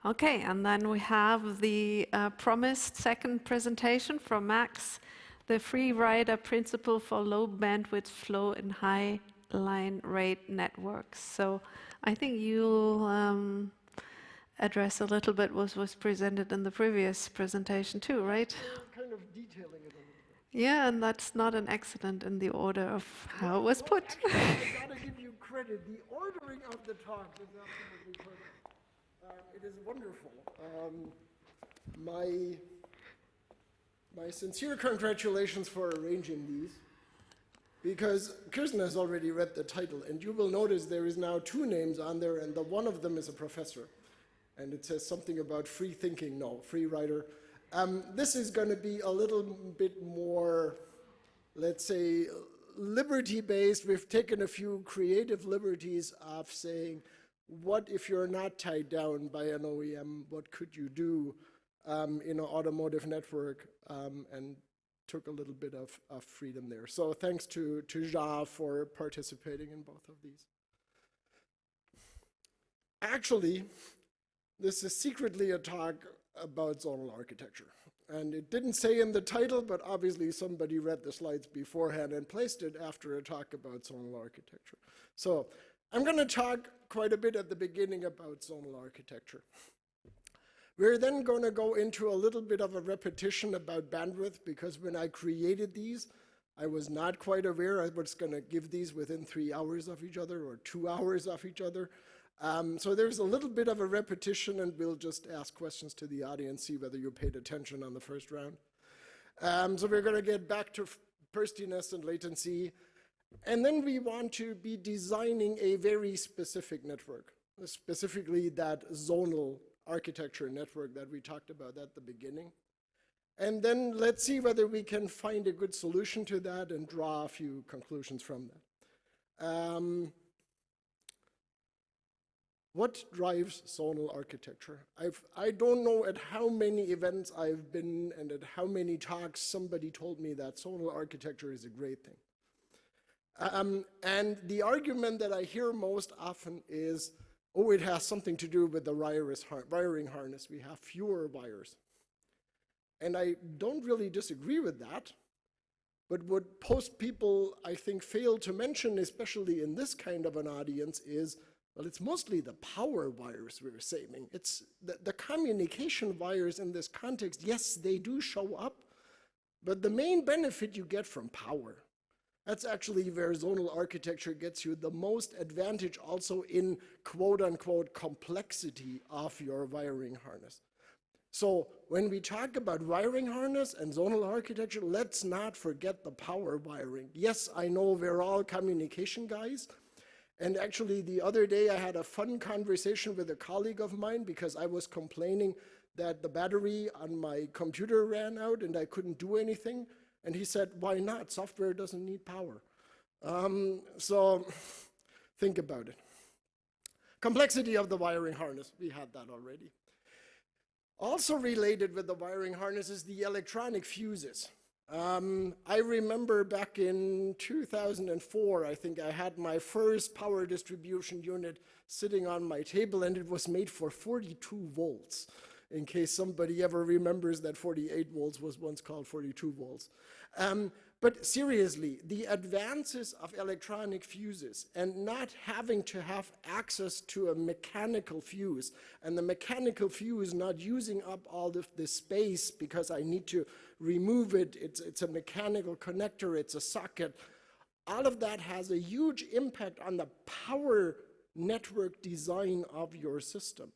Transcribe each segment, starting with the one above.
Okay, and then we have the promised second presentation from Max, the free rider principle for low bandwidth flow in high line rate networks. So I think you'll address a little bit what was presented in the previous presentation too, right? Kind of detailing it a little bit. Yeah, and that's not an accident in the order of how it was put. Actually, I gotta give you credit. The ordering of the talk is absolutely perfect. It is wonderful. My sincere congratulations for arranging these, because Kirsten has already read the title, and you will notice there is now 2 names on there, and one of them is a professor. And it says something about free thinking, no, free writer. This is going to be a little bit more, let's say, liberty-based. We've taken a few creative liberties of saying, what if you're not tied down by an OEM? What could you do in an automotive network? And took a little bit of freedom there. So thanks to Ja for participating in both of these. Actually, this is secretly a talk about zonal architecture. And it didn't say in the title, but obviously somebody read the slides beforehand and placed it after a talk about zonal architecture. So I'm going to talk quite a bit at the beginning about zonal architecture. We're then going to go into a little bit of a repetition about bandwidth, because when I created these, I was not quite aware I was going to give these within 3 hours of each other or 2 hours of each other. So there's a little bit of a repetition, and we'll just ask questions to the audience, see whether you paid attention on the first round. So we're going to get back to burstiness and latency. And then we want to be designing a very specific network, specifically that zonal architecture network that we talked about at the beginning. And then let's see whether we can find a good solution to that and draw a few conclusions from that. What drives zonal architecture? I don't know at how many events I've been and at how many talks somebody told me that zonal architecture is a great thing. And the argument that I hear most often is, oh, it has something to do with the wiring harness. We have fewer wires. And I don't really disagree with that. But what most people, I think, fail to mention, especially in this kind of an audience, is, well, it's mostly the power wires we're saving. It's the communication wires in this context. Yes, they do show up, but the main benefit you get from power. That's actually where zonal architecture gets you the most advantage, also in quote-unquote complexity of your wiring harness. So when we talk about wiring harness and zonal architecture, let's not forget the power wiring. Yes, I know we're all communication guys. And actually, the other day, I had a fun conversation with a colleague of mine because I was complaining that the battery on my computer ran out and I couldn't do anything. And he said, why not? Software doesn't need power. So think about it. Complexity of the wiring harness. We had that already. Also related with the wiring harness is the electronic fuses. I remember back in 2004, I think I had my first power distribution unit sitting on my table, and it was made for 42 volts, in case somebody ever remembers that 48 volts was once called 42 volts. But seriously, the advances of electronic fuses and not having to have access to a mechanical fuse, and the mechanical fuse not using up all of the space because I need to remove it, it's a mechanical connector, it's a socket, all of that has a huge impact on the power network design of your system.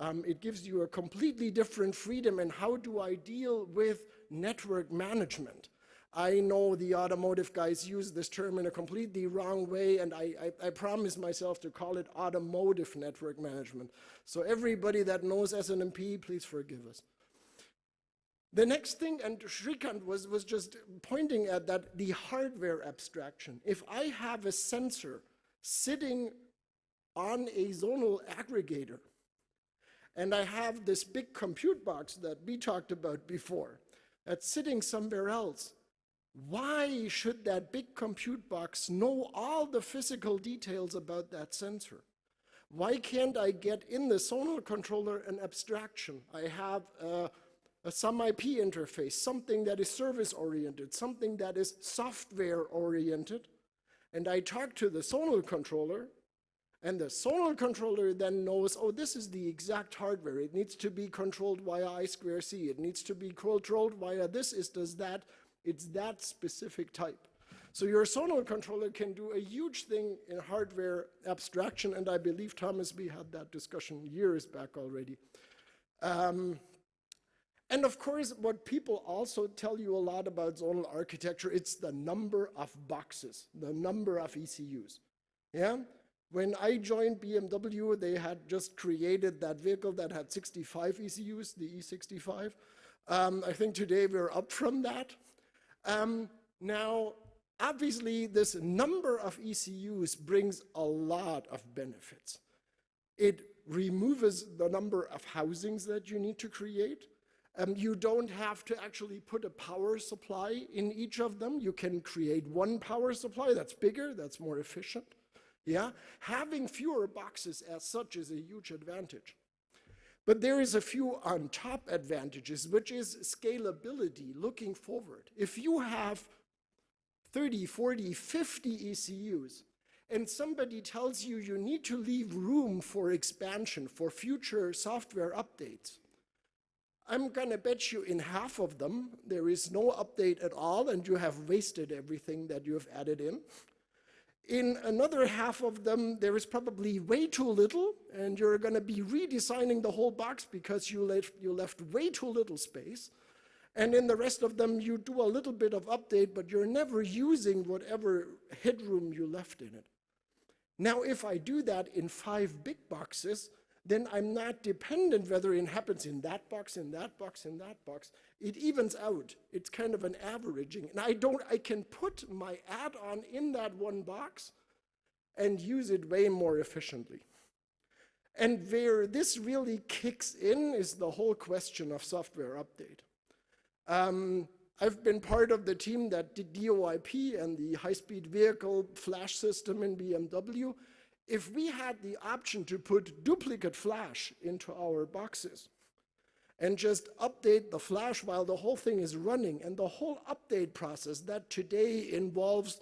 It gives you a completely different freedom in how do I deal with network management. I know the automotive guys use this term in a completely wrong way, and I promise myself to call it automotive network management. So everybody that knows SNMP, please forgive us. The next thing, and Shrikant was just pointing at that, the hardware abstraction. If I have a sensor sitting on a zonal aggregator, and I have this big compute box that we talked about before, that's sitting somewhere else, why should that big compute box know all the physical details about that sensor? Why can't I get in the zonal controller an abstraction? I have a some IP interface, something that is service-oriented, something that is software-oriented, and I talk to the zonal controller, and the zonal controller then knows, oh, this is the exact hardware. It needs to be controlled via I2C. It needs to be controlled via this, does that. It's that specific type. So your zonal controller can do a huge thing in hardware abstraction, and I believe, Thomas, we had that discussion years back already. And of course, what people also tell you a lot about zonal architecture, it's the number of boxes, the number of ECUs. Yeah? When I joined BMW, they had just created that vehicle that had 65 ECUs, the E65. I think today we're up from that. Now, obviously, this number of ECUs brings a lot of benefits. It removes the number of housings that you need to create. You don't have to actually put a power supply in each of them. You can create one power supply that's bigger, that's more efficient. Yeah? Having fewer boxes as such is a huge advantage. But there is a few on top advantages, which is scalability looking forward. If you have 30, 40, 50 ECUs, and somebody tells you you need to leave room for expansion, for future software updates, I'm gonna bet you in half of them, there is no update at all, and you have wasted everything that you have added in. In another half of them, there is probably way too little, and you're gonna be redesigning the whole box because you left way too little space. And in the rest of them, you do a little bit of update, but you're never using whatever headroom you left in it. Now, if I do that in 5 big boxes, then I'm not dependent whether it happens in that box, in that box, in that box. It evens out. It's kind of an averaging. And I can put my add-on in that one box and use it way more efficiently. And where this really kicks in is the whole question of software update. I've been part of the team that did DOIP and the high-speed vehicle flash system in BMW. If we had the option to put duplicate flash into our boxes and just update the flash while the whole thing is running, and the whole update process that today involves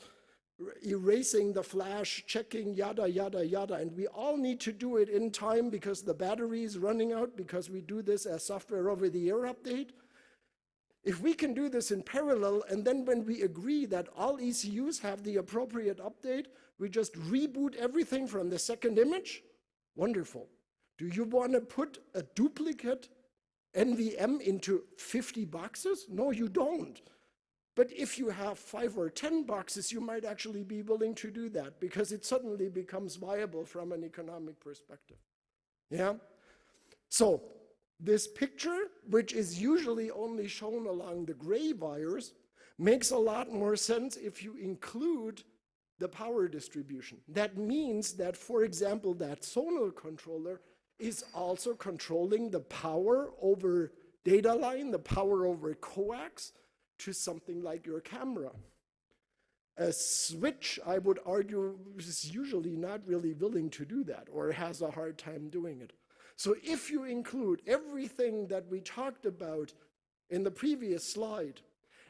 erasing the flash, checking, yada, yada, yada, and we all need to do it in time because the battery is running out because we do this as software over the air update. If we can do this in parallel, and then when we agree that all ECUs have the appropriate update, we just reboot everything from the second image, wonderful. Do you want to put a duplicate NVM into 50 boxes? No, you don't. But if you have 5 or 10 boxes, you might actually be willing to do that because it suddenly becomes viable from an economic perspective. Yeah? So, this picture, which is usually only shown along the gray wires, makes a lot more sense if you include the power distribution. That means that, for example, that zonal controller is also controlling the power over data line, the power over coax to something like your camera. A switch, I would argue, is usually not really willing to do that or has a hard time doing it. So if you include everything that we talked about in the previous slide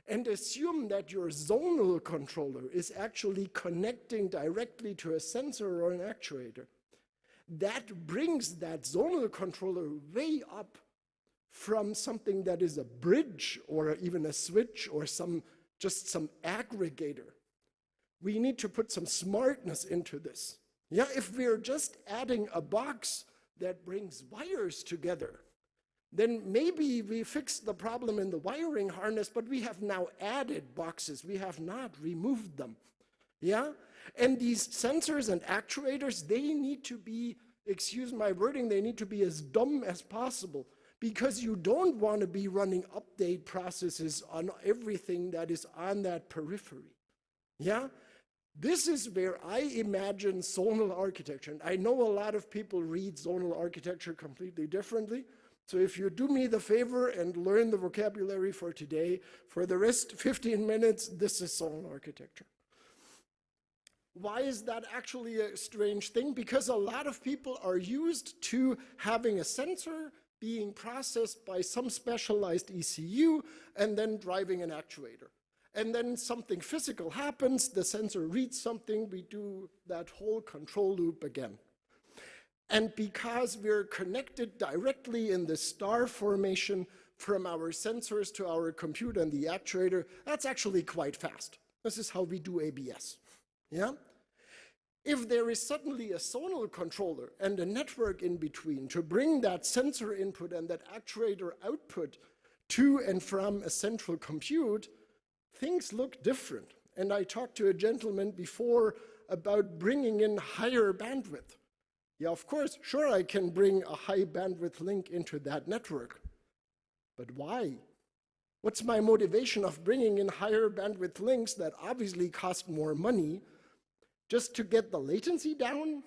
and assume that your zonal controller is actually connecting directly to a sensor or an actuator, that brings that zonal controller way up from something that is a bridge or even a switch or just some aggregator. We need to put some smartness into this. Yeah, if we're just adding a box that brings wires together, then maybe we fixed the problem in the wiring harness, but we have now added boxes. We have not removed them. Yeah? And these sensors and actuators, they need to be, excuse my wording, they need to be as dumb as possible because you don't want to be running update processes on everything that is on that periphery. Yeah? This is where I imagine zonal architecture. And I know a lot of people read zonal architecture completely differently. So if you do me the favor and learn the vocabulary for today, for the rest 15 minutes, this is zonal architecture. Why is that actually a strange thing? Because a lot of people are used to having a sensor being processed by some specialized ECU and then driving an actuator. And then something physical happens, the sensor reads something, we do that whole control loop again. And because we're connected directly in the star formation from our sensors to our computer and the actuator, that's actually quite fast. This is how we do ABS. Yeah? If there is suddenly a zonal controller and a network in between to bring that sensor input and that actuator output to and from a central compute, things look different. And I talked to a gentleman before about bringing in higher bandwidth. Yeah, of course, sure, I can bring a high bandwidth link into that network. But why? What's my motivation of bringing in higher bandwidth links that obviously cost more money just to get the latency down?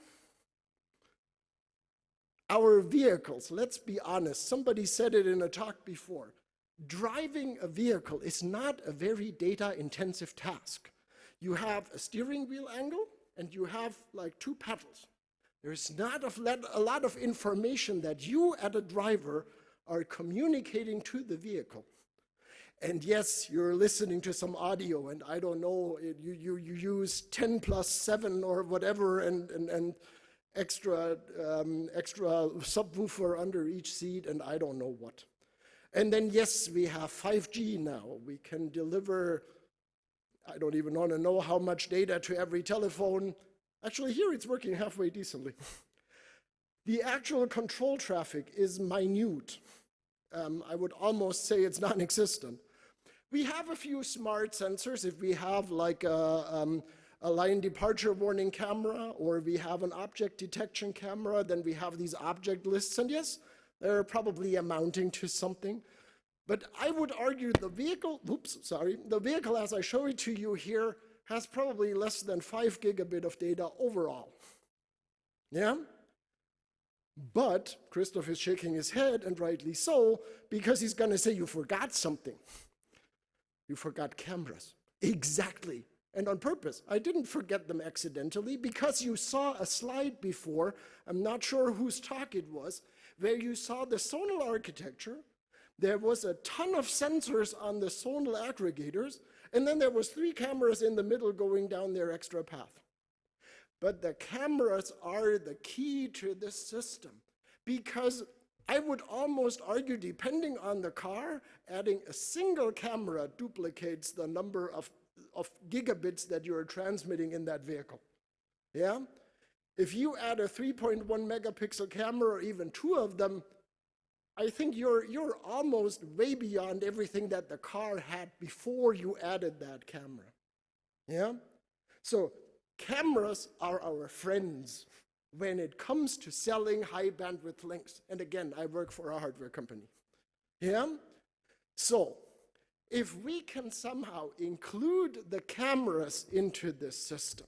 Our vehicles, let's be honest, somebody said it in a talk before, driving a vehicle is not a very data-intensive task. You have a steering wheel angle and you have like 2 pedals. There's not a lot of information that you, as a driver, are communicating to the vehicle. And yes, you're listening to some audio, and I don't know, you use 10 plus 7 or whatever, and extra subwoofer under each seat, and I don't know what. And then yes, we have 5G now. We can deliver, I don't even want to know how much data to every telephone. Actually, here it's working halfway decently. The actual control traffic is minute. I would almost say it's non-existent. We have a few smart sensors. If we have like a line departure warning camera, or we have an object detection camera, then we have these object lists, and yes, they're probably amounting to something. But I would argue the vehicle, the vehicle as I show it to you here has probably less than 5 gigabit of data overall. Yeah? But Christoph is shaking his head, and rightly so, because he's going to say, you forgot something. You forgot cameras. Exactly. And on purpose. I didn't forget them accidentally, because you saw a slide before, I'm not sure whose talk it was, where you saw the zonal architecture. There was a ton of sensors on the zonal aggregators, and then there was 3 cameras in the middle going down their extra path. But the cameras are the key to this system, because I would almost argue, depending on the car, adding a single camera duplicates the number of gigabits that you are transmitting in that vehicle. Yeah? If you add a 3.1 megapixel camera, or even 2 of them, I think you're almost way beyond everything that the car had before you added that camera. Yeah? So cameras are our friends when it comes to selling high bandwidth links. And again, I work for a hardware company. Yeah? So if we can somehow include the cameras into this system,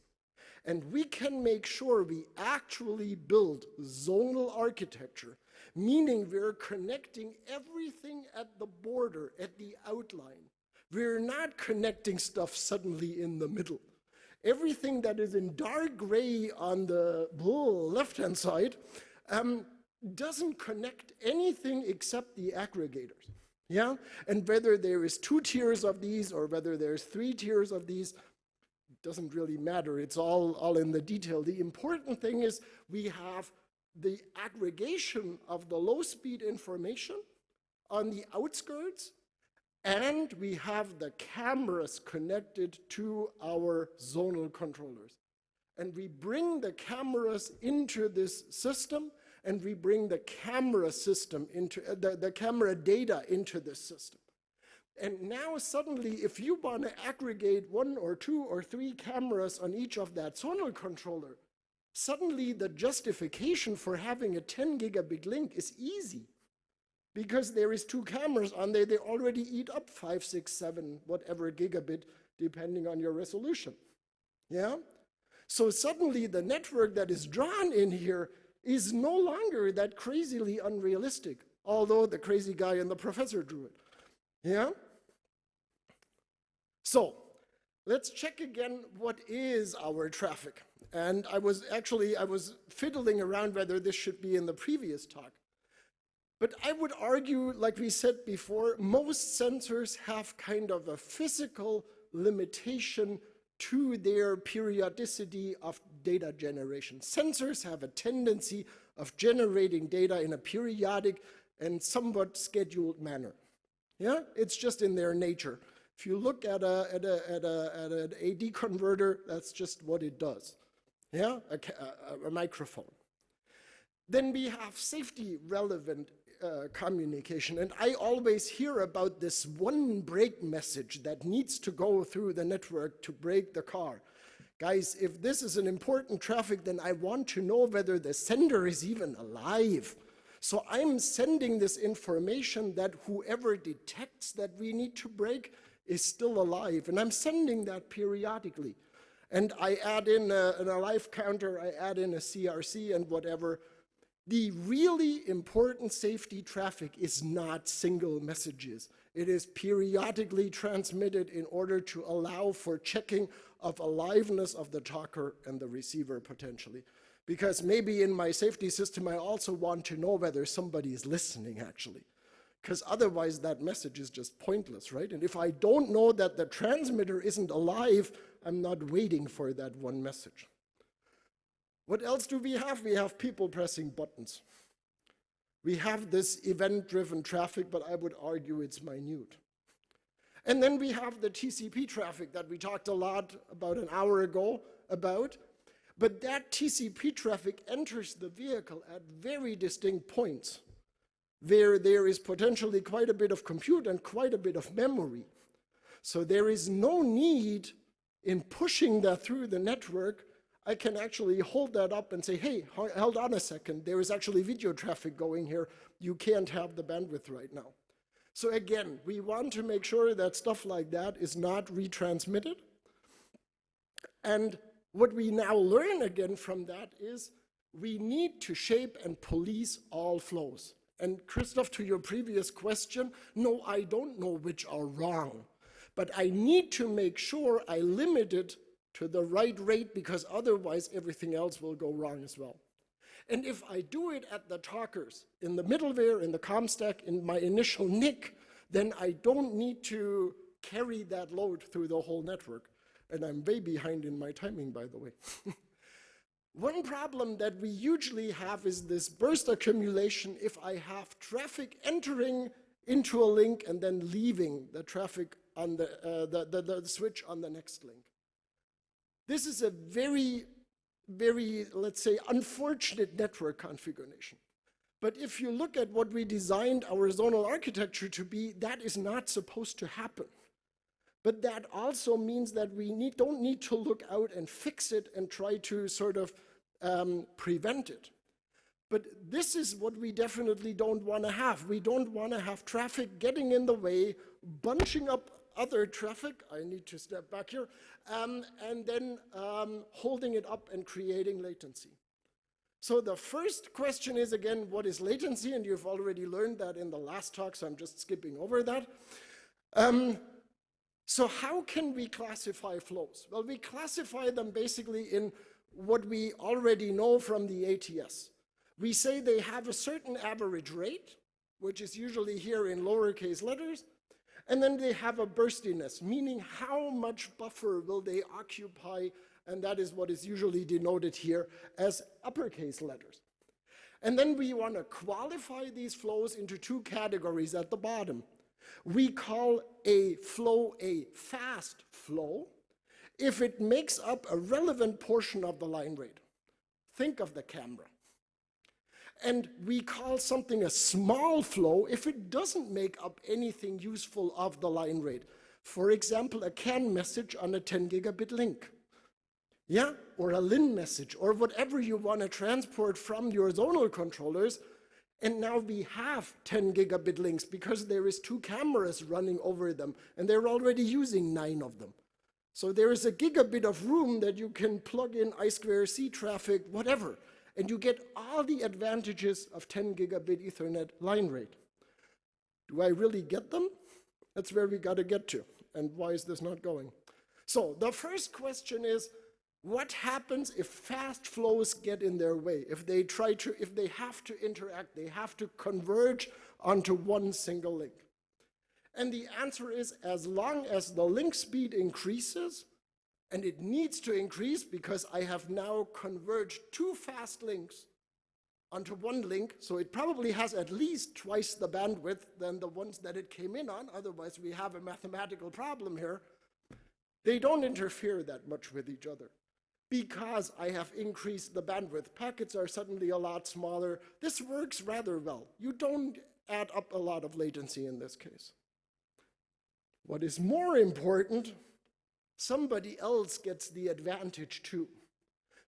and we can make sure we actually build zonal architecture, meaning we're connecting everything at the border, at the outline. We're not connecting stuff suddenly in the middle. Everything that is in dark gray on the left-hand side doesn't connect anything except the aggregators. Yeah? And whether there is 2 tiers of these or whether there's 3 tiers of these, doesn't really matter. It's all in the detail. The important thing is we have the aggregation of the low-speed information on the outskirts, and we have the cameras connected to our zonal controllers. And we bring the cameras into this system, and we bring the camera system into the camera data into this system. And now suddenly, if you want to aggregate 1 or 2 or 3 cameras on each of that zonal controller, suddenly the justification for having a 10 gigabit link is easy. Because there is 2 cameras on there, they already eat up 5, 6, 7, whatever gigabit, depending on your resolution. Yeah? So suddenly the network that is drawn in here is no longer that crazily unrealistic, although the crazy guy and the professor drew it. Yeah? So let's check again what is our traffic. And I was fiddling around whether this should be in the previous talk. But I would argue, like we said before, most sensors have kind of a physical limitation to their periodicity of data generation. Sensors have a tendency of generating data in a periodic and somewhat scheduled manner. Yeah, it's just in their nature. If you look at an AD converter, that's just what it does. Yeah, a microphone. Then we have safety relevant communication, and I always hear about this one brake message that needs to go through the network to brake the car. Guys, if this is an important traffic, then I want to know whether the sender is even alive. So I'm sending this information that whoever detects that we need to brake is still alive, and I'm sending that periodically. And I add in an alive counter, I add in a CRC and whatever. The really important safety traffic is not single messages. It is periodically transmitted in order to allow for checking of aliveness of the talker and the receiver potentially. Because maybe in my safety system, I also want to know whether somebody is listening actually. Because otherwise that message is just pointless, right? And if I don't know that the transmitter isn't alive, I'm not waiting for that one message. What else do we have? We have people pressing buttons. We have this event-driven traffic, but I would argue it's minute. And then we have the TCP traffic that we talked a lot about an hour ago about, but that TCP traffic enters the vehicle at very distinct points where there is potentially quite a bit of compute and quite a bit of memory. So there is no need in pushing that through the network. I can actually hold that up and say, hey, hold on a second, there is actually video traffic going here. You can't have the bandwidth right now. So again, we want to make sure that stuff like that is not retransmitted. And what we now learn again from that is we need to shape and police all flows. And Christoph, to your previous question, no, I don't know which are wrong, but I need to make sure I limit it to the right rate, because otherwise everything else will go wrong as well. And if I do it at the talkers, in the middleware, in the COM stack, in my initial NIC, then I don't need to carry that load through the whole network. And I'm way behind in my timing, by the way. One problem that we usually have is this burst accumulation if I have traffic entering into a link and then leaving the traffic on the switch on the next link. This is a very, let's say, unfortunate network configuration. But if you look at what we designed our zonal architecture to be, that is not supposed to happen. But that also means that we don't need to look out and fix it and try to sort of prevent it. But this is what we definitely don't want to have. We don't want to have traffic getting in the way, bunching up other traffic, I need to step back here, and then holding it up and creating latency. So the first question is, again, what is latency? And you've already learned that in the last talk, so I'm just skipping over that. So how can we classify flows? Well, we classify them basically in what we already know from the ATS. We say they have a certain average rate, which is usually here in lowercase letters, and then they have a burstiness, meaning how much buffer will they occupy, and that is what is usually denoted here as uppercase letters. And then we want to qualify these flows into two categories at the bottom. We call a flow a fast flow if it makes up a relevant portion of the line rate. Think of the camera. And we call something a small flow if it doesn't make up anything useful of the line rate. For example, a CAN message on a 10 gigabit link. Yeah, or a LIN message, or whatever you want to transport from your zonal controllers. And now we have 10 gigabit links because there is 2 cameras running over them, and they're already using 9 of them. So there is a gigabit of room that you can plug in I2C traffic, whatever, and you get all the advantages of 10 gigabit Ethernet line rate. Do I really get them? That's where we got to get to. And why is this not going? So the first question is, what happens if fast flows get in their way? If they have to interact, they have to converge onto one single link. And the answer is, as long as the link speed increases, and it needs to increase because I have now converged two fast links onto one link, so it probably has at least twice the bandwidth than the ones that it came in on, otherwise we have a mathematical problem here. They don't interfere that much with each other. Because I have increased the bandwidth, packets are suddenly a lot smaller. This works rather well. You don't add up a lot of latency in this case. What is more important, somebody else gets the advantage too.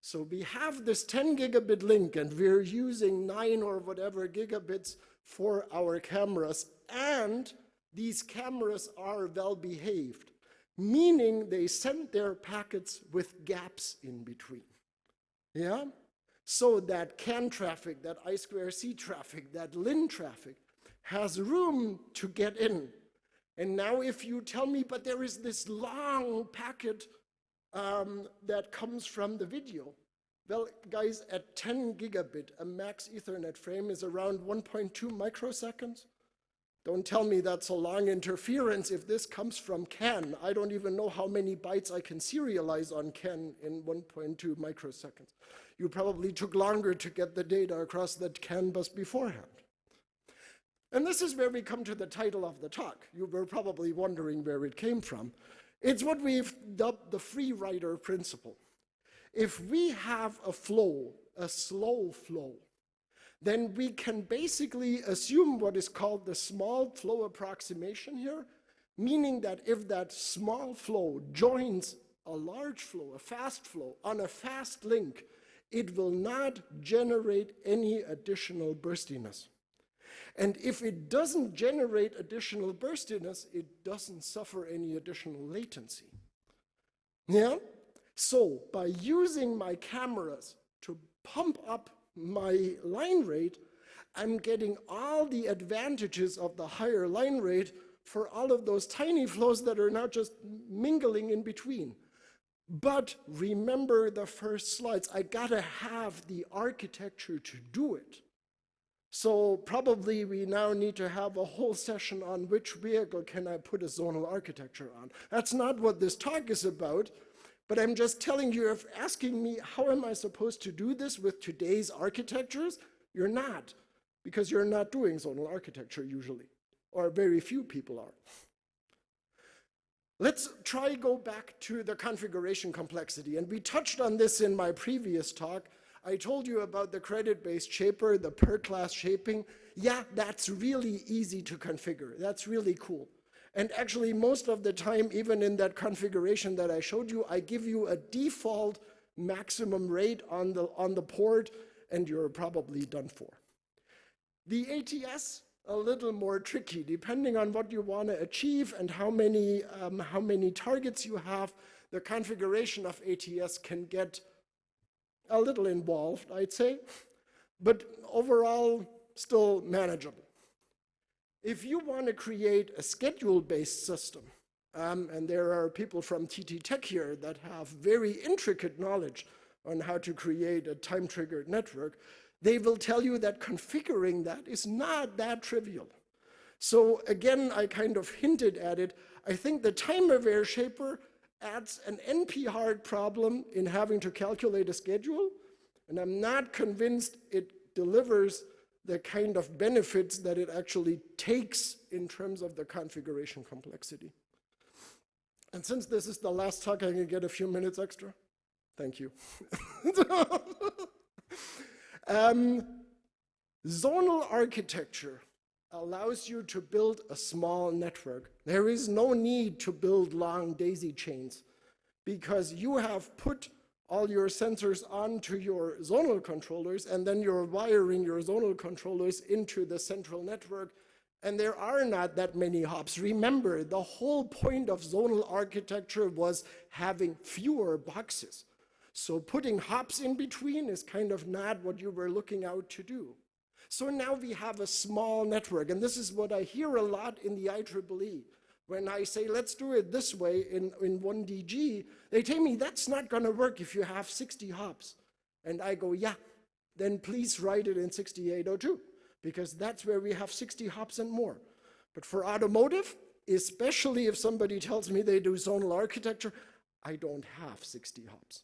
So we have this 10 gigabit link and we're using 9 or whatever gigabits for our cameras, and these cameras are well behaved, meaning they send their packets with gaps in between. Yeah? So that CAN traffic, that I2C traffic, that LIN traffic has room to get in. And now if you tell me, but there is this long packet that comes from the video. Well, guys, at 10 gigabit, a max Ethernet frame is around 1.2 microseconds. Don't tell me that's a long interference if this comes from CAN. I don't even know how many bytes I can serialize on CAN in 1.2 microseconds. You probably took longer to get the data across that CAN bus beforehand. And this is where we come to the title of the talk. You were probably wondering where it came from. It's what we've dubbed the free rider principle. If we have a flow, a slow flow, then we can basically assume what is called the small flow approximation here, meaning that if that small flow joins a large flow, a fast flow, on a fast link, it will not generate any additional burstiness. And if it doesn't generate additional burstiness, it doesn't suffer any additional latency. Yeah? So by using my cameras to pump up my line rate, I'm getting all the advantages of the higher line rate for all of those tiny flows that are not just mingling in between. But remember the first slides, I gotta have the architecture to do it. So probably we now need to have a whole session on which vehicle can I put a zonal architecture on. That's not what this talk is about. But I'm just telling you, if asking me, how am I supposed to do this with today's architectures? You're not, because you're not doing zonal architecture usually, or very few people are. Let's try go back to the configuration complexity. And we touched on this in my previous talk. I told you about the credit-based shaper, the per-class shaping. Yeah, that's really easy to configure. That's really cool. And actually, most of the time, even in that configuration that I showed you, I give you a default maximum rate on the port, and you're probably done for. The ATS, a little more tricky, depending on what you want to achieve and how many targets you have. The configuration of ATS can get a little involved, I'd say, but overall, still manageable. If you want to create a schedule-based system, and there are people from TT Tech here that have very intricate knowledge on how to create a time-triggered network, they will tell you that configuring that is not that trivial. So again, I kind of hinted at it. I think the time-aware shaper adds an NP-hard problem in having to calculate a schedule, and I'm not convinced it delivers the kind of benefits that it actually takes in terms of the configuration complexity. And since this is the last talk, I can get a few minutes extra. Thank you. Zonal architecture allows you to build a small network. There is no need to build long daisy chains because you have put all your sensors onto your zonal controllers, and then you're wiring your zonal controllers into the central network, and there are not that many hops. Remember, the whole point of zonal architecture was having fewer boxes. So putting hops in between is kind of not what you were looking out to do. So now we have a small network, and this is what I hear a lot in the IEEE. When I say, let's do it this way in 1DG, they tell me that's not going to work if you have 60 hops. And I go, yeah, then please write it in 6802, because that's where we have 60 hops and more. But for automotive, especially if somebody tells me they do zonal architecture, I don't have 60 hops.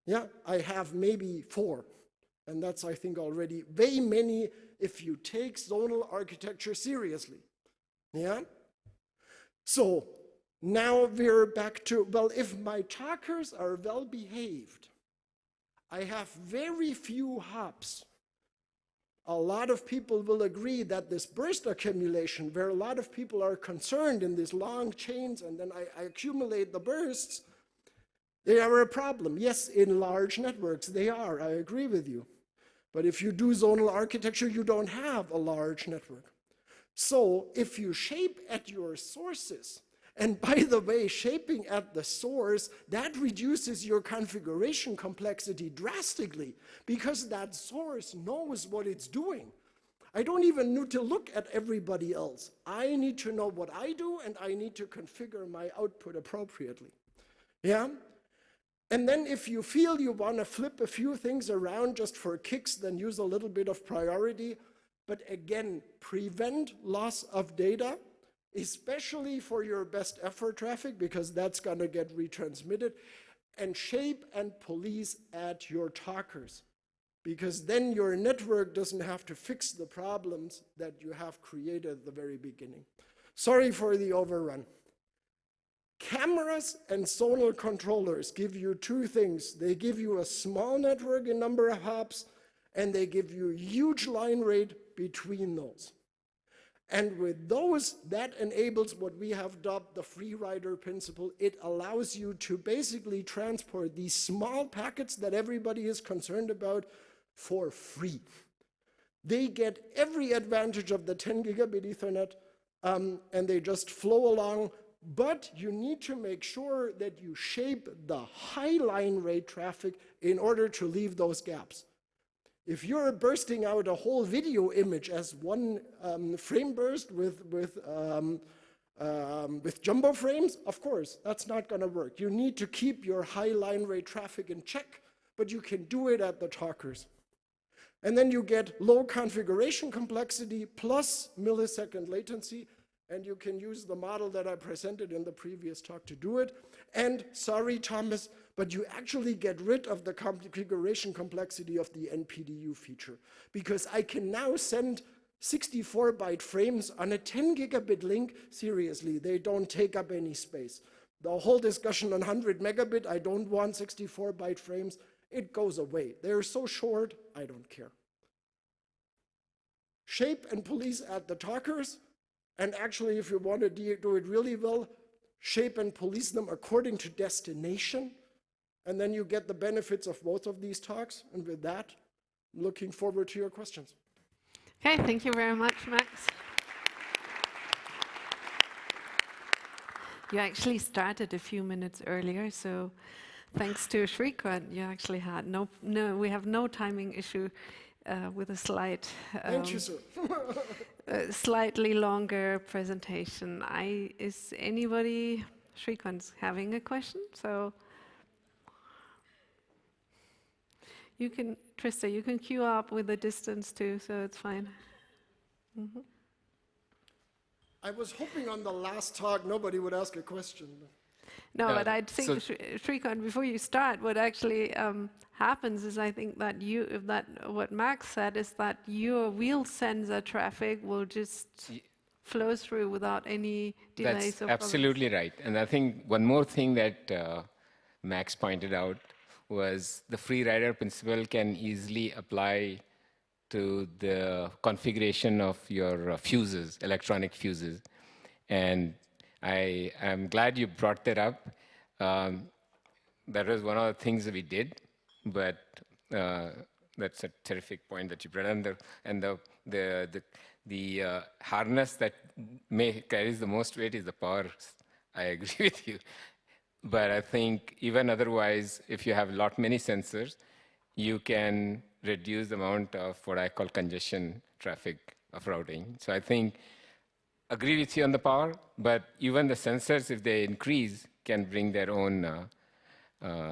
Yeah, I have maybe 4. And that's, I think, already way many if you take zonal architecture seriously. Yeah? So now we're back to, well, if my talkers are well behaved, I have very few hops. A lot of people will agree that this burst accumulation, where a lot of people are concerned in these long chains and then I accumulate the bursts, they are a problem. Yes, in large networks they are, I agree with you. But if you do zonal architecture, you don't have a large network. So if you shape at your sources, and by the way, shaping at the source, that reduces your configuration complexity drastically, because that source knows what it's doing. I don't even need to look at everybody else. I need to know what I do, and I need to configure my output appropriately. Yeah? And then if you feel you want to flip a few things around just for kicks, then use a little bit of priority. But again, prevent loss of data, especially for your best effort traffic, because that's going to get retransmitted. And shape and police at your talkers, because then your network doesn't have to fix the problems that you have created at the very beginning. Sorry for the overrun. Cameras and zonal controllers give you two things. They give you a small network in number of hops, and they give you huge line rate between those. And with those, that enables what we have dubbed the free rider principle. It allows you to basically transport these small packets that everybody is concerned about for free. They get every advantage of the 10 gigabit Ethernet, and they just flow along. But you need to make sure that you shape the high line rate traffic in order to leave those gaps. If you're bursting out a whole video image as one frame burst with jumbo frames, of course, that's not going to work. You need to keep your high line rate traffic in check, but you can do it at the talkers. And then you get low configuration complexity plus millisecond latency, and you can use the model that I presented in the previous talk to do it. And sorry, Thomas, but you actually get rid of the configuration complexity of the NPDU feature, because I can now send 64-byte frames on a 10 gigabit link. Seriously, they don't take up any space. The whole discussion on 100 megabit, I don't want 64-byte frames, it goes away. They're so short, I don't care. Shape and police at the talkers. And actually, if you want to do it really well, shape and police them according to destination. And then you get the benefits of both of these talks. And with that, I'm looking forward to your questions. Okay, thank you very much, Max. You actually started a few minutes earlier, so thanks to Shrikant, you actually had we have no timing issue with a slight. Thank you, sir. Slightly longer presentation. Is anybody, Shrikant's having a question? So you can, Trista, you can queue up with the distance too, so it's fine. Mm-hmm. I was hoping on the last talk nobody would ask a question. No, but I think, Shrikant, before you start, what actually happens is I think that what Max said is that your wheel sensor traffic will just flow through without any delays. That's absolutely right. And I think one more thing that Max pointed out was the free rider principle can easily apply to the configuration of your fuses, electronic fuses. And I am glad you brought that up. That was one of the things that we did, but that's a terrific point that you brought up. And the harness that carries the most weight is the power. I agree with you. But I think even otherwise, if you have many sensors, you can reduce the amount of what I call congestion traffic of routing. So I think agree with you on the power, but even the sensors, if they increase, can bring their own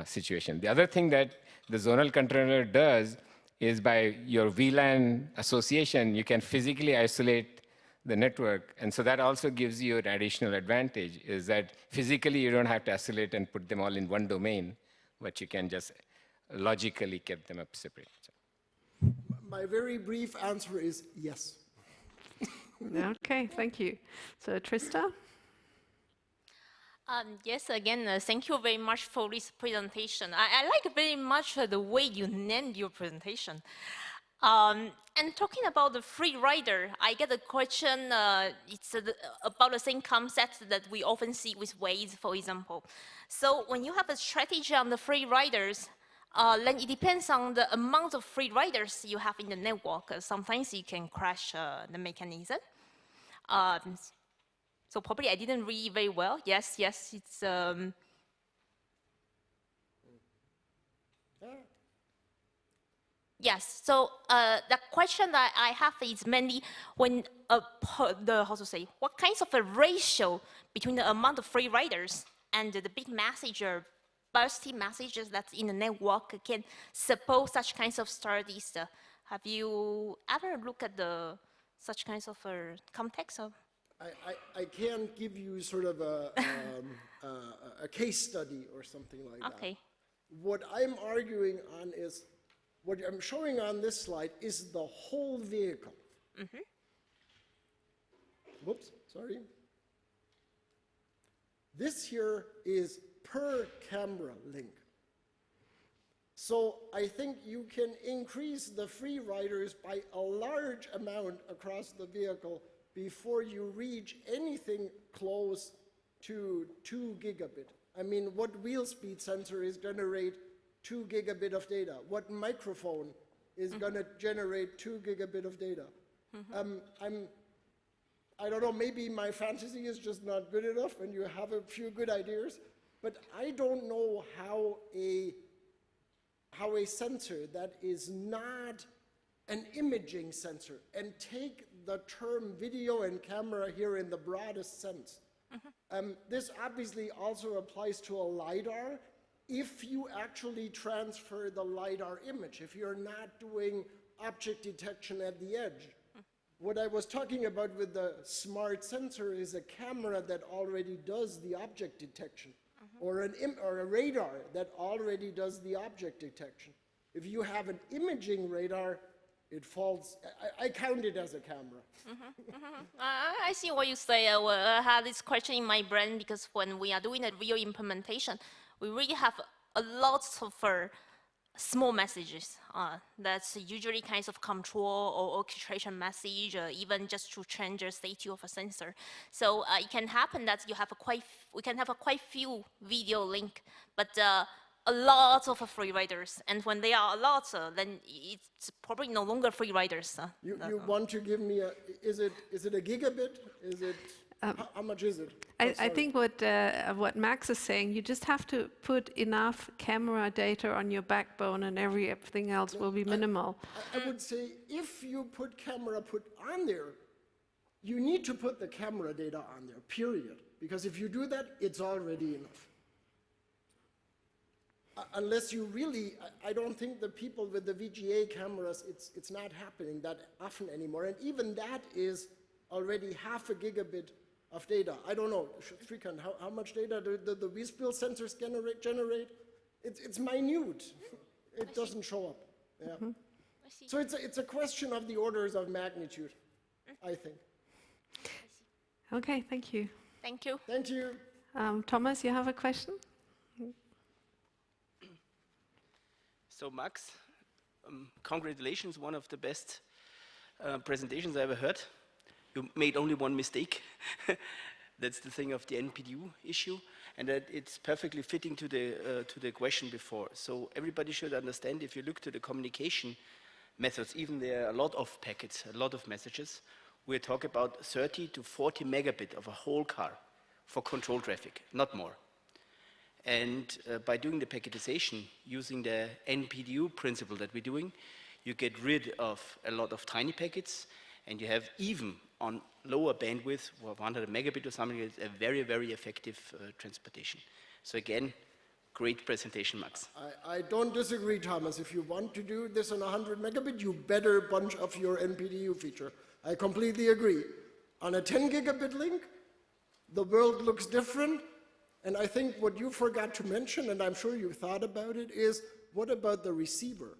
situation. The other thing that the zonal controller does is by your VLAN association, you can physically isolate the network. And so that also gives you an additional advantage, is that physically you don't have to isolate and put them all in one domain, but you can just logically keep them up separate. My very brief answer is yes. Okay, thank you. So Trista? Yes, again, thank you very much for this presentation. I like very much the way you named your presentation. And talking about the free rider, I get a question, it's about the same concept that we often see with Waze, for example. So when you have a strategy on the free riders, then it depends on the amount of free riders you have in the network. Sometimes you can crash the mechanism. So probably I didn't read very well. Yes, it's... Yes, so the question that I have is mainly when what kinds of a ratio between the amount of free riders and the big message or bursty messages that's in the network can suppose such kinds of studies. Have you ever looked at such kinds of context? I can't give you sort of a case study or something like that. What I'm arguing on is, what I'm showing on this slide is the whole vehicle. Whoops, sorry. This here is per camera link. So I think you can increase the free riders by a large amount across the vehicle before you reach anything close to 2 gigabit. I mean, what wheel speed sensor is generate 2 gigabit of data? What microphone is going to generate 2 gigabit of data? I don't know, maybe my fantasy is just not good enough and you have a few good ideas, but I don't know how a sensor that is not an imaging sensor, and take the term video and camera here in the broadest sense. This obviously also applies to a LiDAR if you actually transfer the LiDAR image, if you're not doing object detection at the edge. What I was talking about with the smart sensor is a camera that already does the object detection, or a radar that already does the object detection. If you have an imaging radar, it falls, I count it as a camera. I see what you say. I had this question in my brain because when we are doing a real implementation, we really have a lot of small messages. That's usually kinds of control or orchestration message, even just to change the state of a sensor. So it can happen that we can have a quite few video link, but a lot of free riders. And when they are a lot, then it's probably no longer free riders. You want to give me is it a gigabit? Is it, how much is it? I think what Max is saying, you just have to put enough camera data on your backbone and everything else will be minimal. I would say if you put camera on there, you need to put the camera data on there, period. Because if you do that, it's already enough. Unless you really, I don't think the people with the VGA cameras, it's not happening that often anymore. And even that is already half a gigabit of data. I don't know, Shrikant, how much data do the V-Spill sensors generate? It's minute. It doesn't show up. Yeah. So it's a question of the orders of magnitude, I think. Okay, thank you. Thank you. Thank you. Thomas, you have a question? So Max, congratulations, one of the best presentations I ever heard. You made only one mistake. That's the thing of the NPDU issue, and that it's perfectly fitting to the question before. So everybody should understand, if you look to the communication methods, even there are a lot of packets, a lot of messages, we're talking about 30 to 40 megabit of a whole car for control traffic, not more. And by doing the packetization, using the NPDU principle that we're doing, you get rid of a lot of tiny packets, and you have even on lower bandwidth, 100 megabit or something, is a very, very effective transportation. So again, great presentation, Max. I don't disagree, Thomas. If you want to do this on 100 megabit, you better bunch of your NPDU feature. I completely agree. On a 10 gigabit link, the world looks different. And I think what you forgot to mention, and I'm sure you thought about it, is what about the receiver?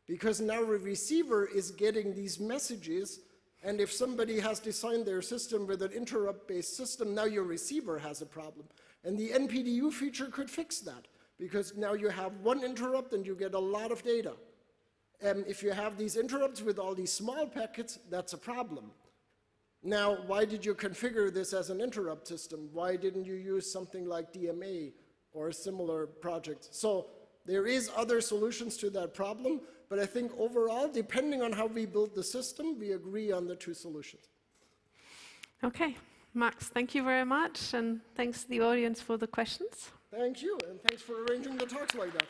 Because now the receiver is getting these messages, and if somebody has designed their system with an interrupt-based system, now your receiver has a problem. And the NPDU feature could fix that, because now you have one interrupt and you get a lot of data. And if you have these interrupts with all these small packets, that's a problem. Now, why did you configure this as an interrupt system? Why didn't you use something like DMA or similar projects? So there is other solutions to that problem, but I think overall, depending on how we build the system, we agree on the two solutions. Okay, Max, thank you very much, and thanks to the audience for the questions. Thank you, and thanks for arranging the talks like that.